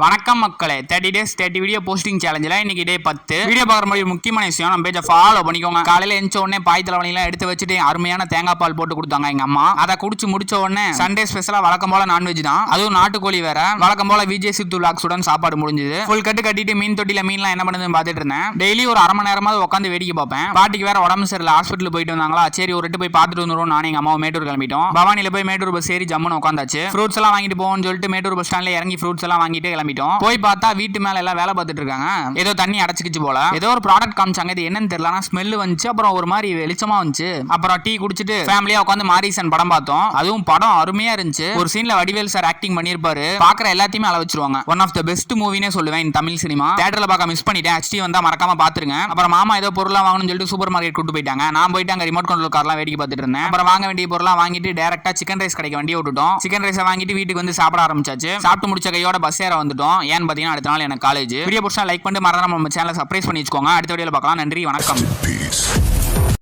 வணக்கம் மக்களே, 30 days 30 video posting சேலஞ்சில் இன்னைக்கு டே 10. வீடியோ பார்க்குற மாதிரி முக்கியமான விஷயம், நம்ம பேஜை ஃபாலோ பண்ணிக்கோங்க. காலையில் எந்த உடனே பாய் தலைவலிலாம் எடுத்து வச்சுட்டு அருமையான தேங்காய் பால் போட்டு கொடுத்தாங்க எங்க அம்மா. அதை குடிச்சு முடிச்ச உடனே சண்டே ஸ்பெஷலாக வழக்கம் போல நான்வெஜ் தான், அதுவும் நாட்டுக்கோழி வேற. வழக்கம் போல விஜய் சித்து லாக்ஸுடன் சாப்பாடு முடிஞ்சது. ஃபுல் கட்டு கட்டிட்டு மீன் தொட்டில மீன்லாம் என்ன பண்ணுதுன்னு பார்த்துட்டு இருந்தேன். டெய்லி ஒரு அரை மணி நேரமாவது உட்காந்து வேடிக்கை பார்ப்பேன். பாட்டிக்கு வேற உடம்பு சரியில்லை, ஹாஸ்பிட்டல் போயிட்டு வந்தாங்களா, சரி ஒரு போய் பார்த்துட்டு வந்துடும். நானும் எங்க அம்மாவும் மேட்டூர் கிளம்பிட்டோம். பவானியில போய் மேட்டூர் பஸ் ஏறி ஜம்முன்னு உட்காந்தாச்சு. ஃப்ரூட்ஸ் எல்லாம் வாங்கிட்டு போவோம்னு சொல்லிட்டு மேட்டூர் பஸ் ஸ்டாண்ட்ல இறங்கி ஃப்ரூட்ஸ் எல்லாம் வாங்கிட்டு கிளம்பிட்டோம். போய் பார்த்தா வீட்டு மேல எல்லாம் வேலை பார்த்துட்டு இருக்காங்க. ஏதோ தண்ணி அடைச்சிக்கிச்சு போல. ஏதோ ஒரு ப்ராடக்ட் காமிச்சாங்க, இது என்னன்னு தெரியல. ஸ்மெல் வந்துச்சு, அப்புறம் ஒரு மாதிரி வெளிச்சமா வந்துச்சு. அப்புறம் டீ குடிச்சிட்டு ஃபேமிலியா உட்காந்து மாரிசன் படம் பார்த்தோம். அதுவும் படம் அருமையா இருந்துச்சு. ஒரு சீன்ல வடிவேல் சார் ஆக்டிங் பண்ணிருப்பாரு. பாக்குற எல்லாத்தையுமே அள வச்சிருவாங்க. ஒன் ஆஃப் த பெஸ்ட் மூவினே சொல்லுவேன் இந்த தமிழ் சினிமா. தியேட்டர்ல பார்க்க மிஸ் பண்ணிட்டேன். HD வந்தா மறக்காம பாத்துருங்க. அப்புறம் மாமா ஏதோ பொருளா வாங்கணும்னு சொல்லிட்டு சூப்பர் மார்க்கெட் கூட்டு போயிட்டாங்க. நான் போயிட்டு அங்க ரிமோட் கண்ட்ரோல் கார்லாம் வேடிக்கை பார்த்துட்டு இருந்தேன். அப்புறம் வாங்க வேண்டிய பொருளாம் வாங்கிட்டு டைரக்டா சிக்கன் ரைஸ் கடைக்கு வண்டியை விட்டுட்டோம். சிக்கன் ரைஸை வாங்கிட்டு வீட்டுக்கு வந்து சாப்பிட ஆரம்பிச்சாச்சு. சாப்பிட்டு முடிச்ச கையோட பஸ் ஏற வந்துட்டோம். ஏன்னு பாத்தீங்கன்னா அடுத்த நாள் எனக்கு காலேஜ். வீடியோ பிடிச்சா லைக் பண்ணிட்டு மறந்துடாம நம்ம சேனலை சப்ஸ்கிரைப் பண்ணி வச்சுக்கோங்க. அடுத்த வீடியோல பார்க்கலாம். நன்றி, வணக்கம்.